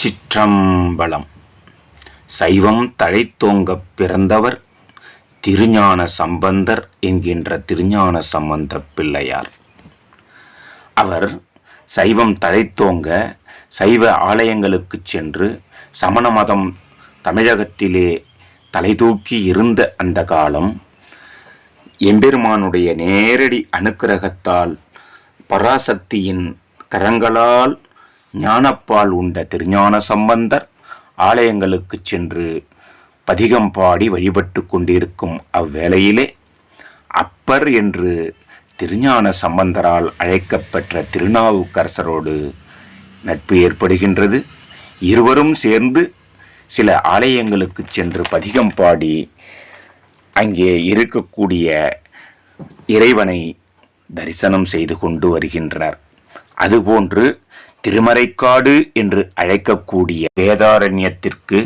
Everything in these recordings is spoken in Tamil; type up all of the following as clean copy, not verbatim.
திருச்சிற்றம்பலம். சைவம் தழைத்தோங்கப் பிறந்தவர் திருஞான சம்பந்தர் என்கின்ற திருஞான சம்பந்த பிள்ளையார். அவர் சைவம் தழைத்தோங்க சைவ ஆலயங்களுக்கு சென்று சமண மதம் தமிழகத்திலே தலைதூக்கி இருந்த அந்த காலம், எம்பெருமானுடைய நேரடி அனுக்கிரகத்தால் பராசக்தியின் கரங்களால் ஞானப்பால் உண்ட திருஞான சம்பந்தர் ஆலயங்களுக்கு சென்று பதிகம் பாடி வழிபட்டு கொண்டிருக்கும் அவ்வேளையிலே அப்பர் என்று திருஞான சம்பந்தரால் அழைக்கப்பெற்ற திருநாவுக்கரசரோடு நட்பு ஏற்படுகின்றது. இருவரும் சேர்ந்து சில ஆலயங்களுக்கு சென்று பதிகம் பாடி அங்கே இருக்கக்கூடிய இறைவனை தரிசனம் செய்து கொண்டு வருகின்றனர். அதுபோன்று திருமறைக்காடு என்று அழைக்கக்கூடிய வேதாரண்யத்திற்கு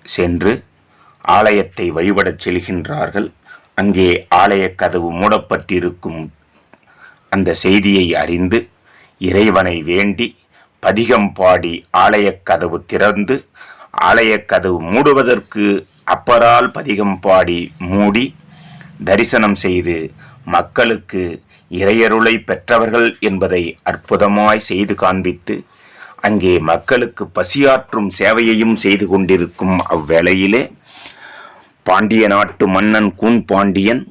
சென்று ஆலயத்தை வழிபடச் செல்கின்றார்கள். அங்கே ஆலய கதவு மூடப்பட்டிருக்கும் அந்த செய்தியை அறிந்து இறைவனை வேண்டி பதிகம் பாடி ஆலய கதவு திறந்து, ஆலய கதவு மூடுவதற்கு அப்பரால் பதிகம் பாடி மூடி தரிசனம் செய்து மக்களுக்கு இறையருளை பெற்றவர்கள் என்பதை அற்புதமாய் செய்து காண்பித்து அங்கே மக்களுக்கு பசியாற்றும் சேவையையும் செய்து கொண்டிருக்கும் அவ்வேளையிலே பாண்டிய நாட்டு மன்னன் கூன் பாண்டியன்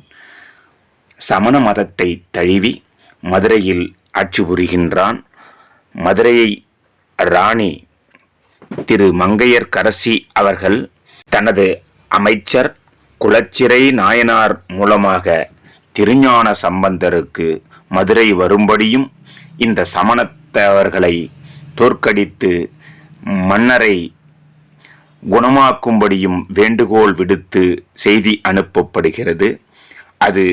சமண மதத்தை தழுவி மதுரையில் ஆட்சி புரிகின்றான். மதுரையை ராணி திரு மங்கையர்க்கரசி அவர்கள் தனது அமைச்சர் குலச்சிறை நாயனார் மூலமாக திருஞான சம்பந்தருக்கு மதுரை வரும்படியும் இந்த சமணத்தவர்களை தோற்கடித்து மன்னரை குணமாக்கும்படியும் வேண்டுகோள் விடுத்து செய்தி அனுப்பப்படுகிறது. அது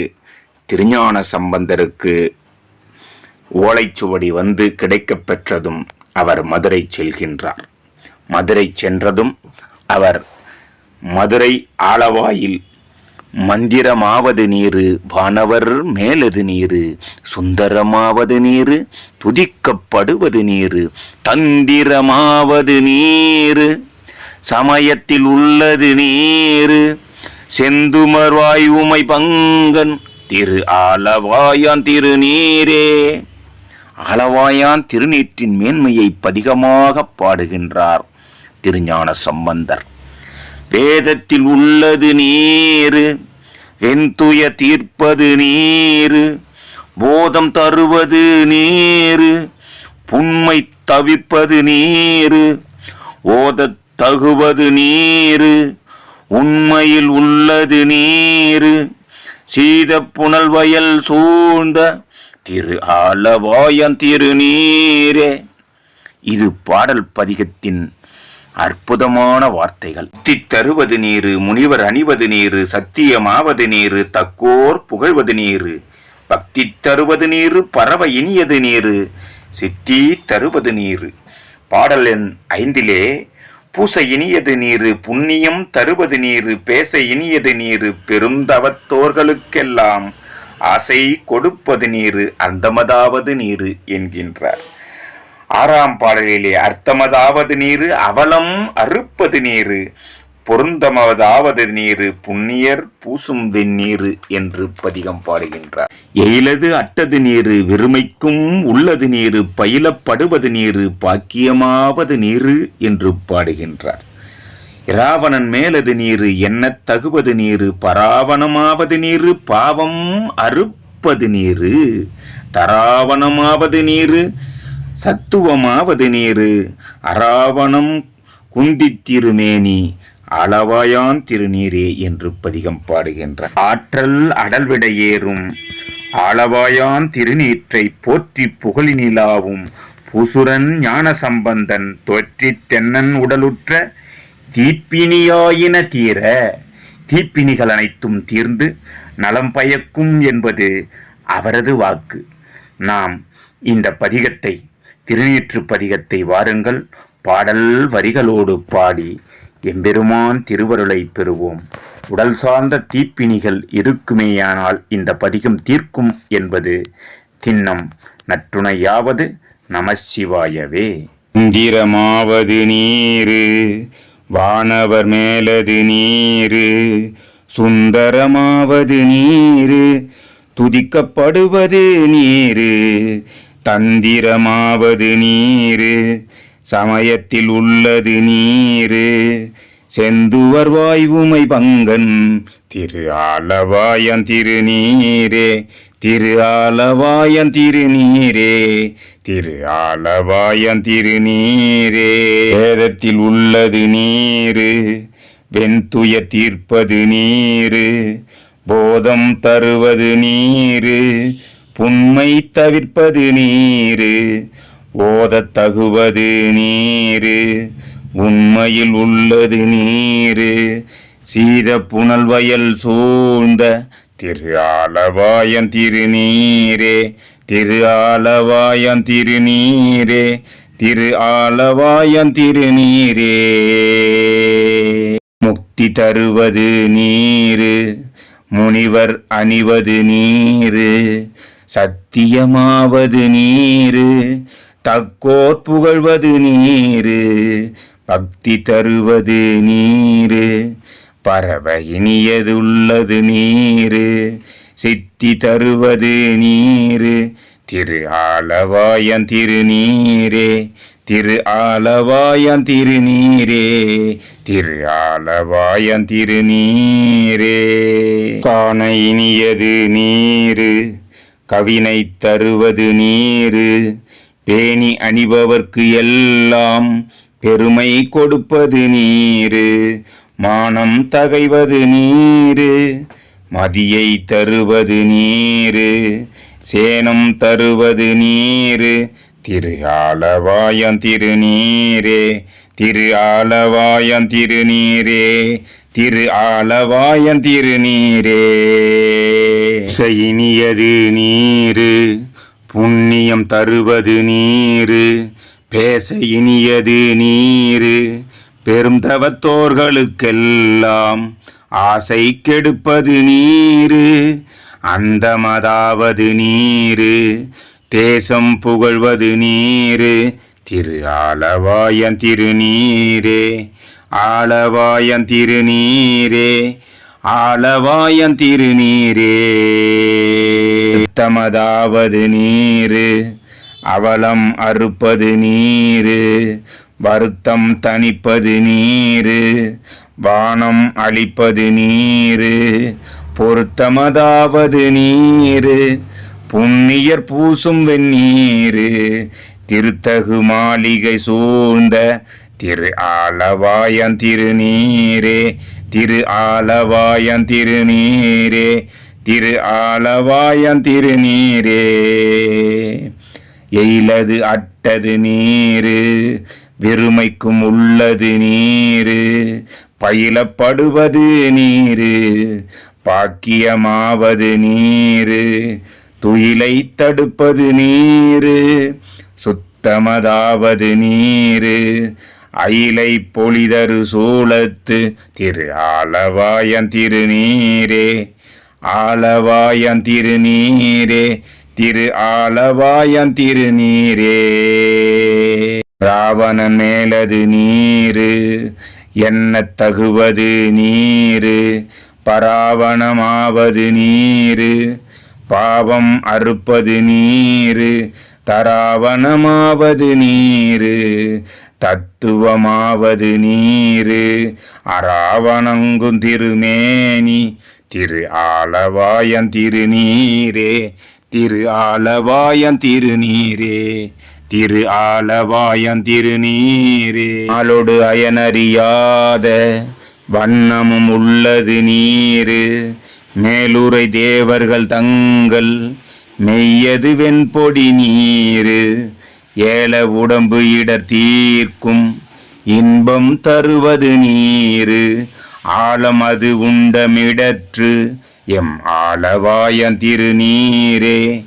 திருஞான சம்பந்தருக்கு ஓலைச்சுவடி வந்து கிடைக்கப் பெற்றதும் அவர் மதுரை செல்கின்றார். மதுரை சென்றதும் அவர் மதுரை ஆலவாயில் மந்திரமாவது நீரு வானவர் மேலது நீரு, சுந்தரமாவது நீரு துதிக்கப்படுவது நீரு, தந்திரமாவது நீரு சமயத்தில் உள்ளது நீரு, செந்துமர்வாய் உமை பங்கன் திரு ஆலவாயான் திருநீரே. ஆலவாயான் திருநீற்றின் மேன்மையை பதிகமாக பாடுகின்றார் திருஞான சம்பந்தர். வேதத்தில் உள்ளது நீரு, வெண்துய தீர்ப்பது நீரு, போதம் தருவது நீரு, புண்மை தவிப்பது நீரு, ஓதத் தகுவது நீரு, உண்மையில் உள்ளது நீரு, சீத புனல் வயல் சூழ்ந்த திரு ஆலவாயன் திருநீரே. இது பாடல் பதிகத்தின் அற்புதமான வார்த்தைகள். முத்தி தருவது நீரு, முனிவர் அணிவது நீரு, சத்தியமாவது நீரு, தக்கோர் புகழ்வது நீரு, பக்தி தருவது நீரு, பரவ இனியது நீரு, சித்தி தருவது நீரு. பாடல் எண் 5 பூச இனியது நீரு, புண்ணியம் தருவது நீரு, பேச இனியது நீரு, பெருந்தவத்தோர்களுக்கெல்லாம் ஆசை கொடுப்பது நீரு, அந்தமதாவது நீரு என்கின்றார். 6ஆம் பாடலிலே அர்த்தமதாவது நீரு, அவலம் அறுப்பது நீரு, பொருந்தமதாவது நீரு, புண்ணியர் பூசும் வெந்நீரு என்று பதிகம் பாடுகின்றார். எயிலது அட்டது நீரு, வெறுமைக்கும் உள்ளது நீரு, பயிலப்படுவது நீரு, பாக்கியமாவது நீரு என்று பாடுகின்றார். இராவணன் மேலது நீரு, எண்ணத் தகுவது நீரு, பராவணமாவது நீரு, பாவம் அறுப்பது நீரு, தராவணமாவது நீரு, சத்துவமாவது நீரு, அராவணம் குந்தி திருமேனி, அளவாயான் திருநீரே என்று பதிகம் பாடுகின்றார். ஆற்றல் அடல்விட ஏறும் ஆளவாயான் திருநீற்றை போற்றி புகழினிலாவும் பூசுரன் ஞான சம்பந்தன் தோற்றி தென்னன் உடலுற்ற தீப்பினியாயின தீர. தீப்பினிகள் அனைத்தும் தீர்ந்து நலம் பயக்கும் என்பது அவரது வாக்கு. நாம் இந்த பதிகத்தை, திருநீற்று பதிகத்தை வாருங்கள் பாடல் வரிகளோடு பாடி எம்பெருமான் திருவருளை பெறுவோம். உடல் சார்ந்த தீப்பினிகள் இருக்குமேயானால் இந்த பதிகம் தீர்க்கும் என்பது திண்ணம். நற்றுணையாவது நமசிவாயவே. இந்திரமாவது நீரு வானவர் மேலது நீரு சுந்தரமாவது நீரு துதிக்கப்படுவது நீரு தந்திரமாவது நீரு சமயத்தில் உள்ளது நீரு செந்துவர் வாய்வுமை பங்கன் திரு ஆலவாயம் திருநீரே திரு ஆலவாயம் திருநீரே திரு ஆலவாயம் திருநீரே வேதத்தில் உள்ளது நீரு வெண்துய தீர்ப்பது நீரு போதம் தருவது நீரு புண்மை தவிர்ப்பது நீரு ஓதத் தகுவது நீரு உண்மையில் உள்ளது நீரு சீத புனல் வயல் சூழ்ந்த திரு ஆலவாயம் திருநீரே திரு ஆலவாயம் திருநீரே திரு ஆலவாயம் திருநீரே முக்தி தருவது நீரு முனிவர் அணிவது நீரு சத்தியமாவது நீரு தக்கோர் புகழ்வது நீரு பக்தி தருவது நீரு பரவ இனியதுள்ளது நீரு சித்தி தருவது நீரு திரு ஆலவாயம் திருநீரே திரு ஆலவாயம் திருநீரே திரு ஆலவாயம் திருநீரே காண இனியது நீரு கவினை தருவது நீரு பேணி அணிபவர்க்கு எல்லாம் பெருமை கொடுப்பது நீரு மானம் தகைவது நீரு மதியை தருவது நீரு சேனம் தருவது நீரு திரு ஆலவாயம் திருநீரே திரு ஆலவாயம் திருநீரே திரு ஆலவாயம் திருநீரே இனியது நீரு புண்ணியம் தருவது நீரு பேச இனியது நீரு பெரும் தவத்தோர்களுக்கெல்லாம் ஆசை கெடுப்பது நீரு அந்தமதாவது நீரு தேசம் புகழ்வது நீரு திரு ஆலவாயம் திருநீரே ஆலவாயம் திருநீரே ஆலவாயம் திருநீரே தமதாவது நீரு அவலம் அறுப்பது நீரு வருத்தம் தணிப்பது நீரு வானம் அளிப்பது நீரு பொருத்தமதாவது நீரு புண்ணியர் பூசும் வெந்நீரு திருத்தகு மாளிகை சூழ்ந்த திரு ஆலவாயம் திருநீரே திரு ஆலவாயம் திருநீரே திரு ஆலவாயம் திருநீரே எயிலது அட்டது நீரு வெறுமைக்கும் உள்ளது நீரு பயிலப்படுவது நீரு பாக்கியமாவது நீரு துயிலை தடுப்பது நீரு சுத்தமதாவது நீரு அயிலை பொழிதரு சூழத்து திரு ஆலவாயம் திருநீரே ஆலவாயம் திருநீரே திரு ஆலவாயம் திருநீரே ராவணன் மேலது நீரு என்ன தகுவது நீரு பராவணமாவது நீரு பாவம் அறுப்பது நீரு தராவணமாவது நீரு தத்துவமாவது நீரு அராவணங்கும் திருமேனி திரு ஆலவாயம் திருநீரே திரு ஆலவாயம் திருநீரே திரு ஆலவாயம் திருநீரே ஆளோடு அயனறியாத வண்ணமும் உள்ளது நீரு மேலுரை தேவர்கள் தங்கள் மெய்யது வெண்பொடி நீரு ஏல உடம்பு இடர் தீர்க்கும் இன்பம் தருவது நீரு ஆழம் அது உண்டமிடற்று எம் ஆலவாயம் திருநீரே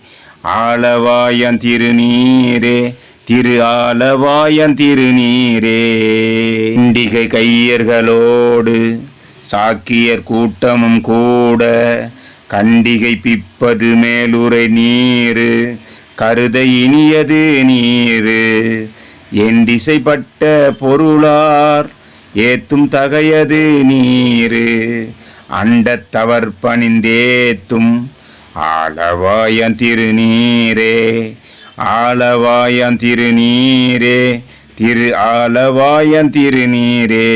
ஆலவாயம் திருநீரே திரு ஆலவாயம் திருநீரே இண்டிகை கையர்களோடு சாக்கியர் கூட்டமும் கூட கண்டிகை பிப்பது மேலுரை நீரு கருத இனியது நீரு எண்டிசைப்பட்ட பொருளார் ஏத்தும் தகையது நீரு அண்டத்தவர் பணிந்தேத்தும் ஆலவாயன் திருநீரே ஆலவாயன் திருநீரே திரு ஆலவாயன் திருநீரே.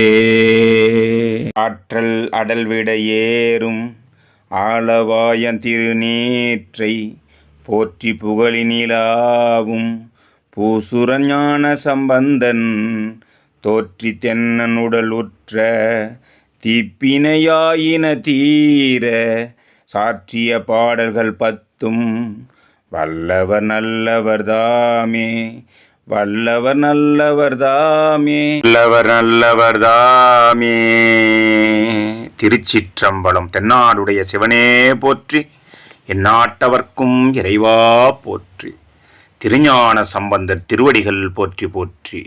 ஆற்றல் அடல்விட ஏறும் ஆலவாயன் திருநீற்றை போற்றி புகழினிலாவும் பூசுரன் ஞான சம்பந்தன் தோற்றி தென்னன் உடல் உற்ற தீப்பினையாயின தீர சாற்றிய பாடல்கள் 10 வல்லவர் நல்லவர் தாமே வல்லவர் நல்லவர் தாமே வல்லவர் நல்லவர் தாமே. திருச்சிற்றம்பலம். தென்னாடுடைய சிவனே போற்றி, எந்நாட்டவர்க்கும் இறைவா போற்றி. திருஞான சம்பந்தர் திருவடிகள் போற்றி போற்றி.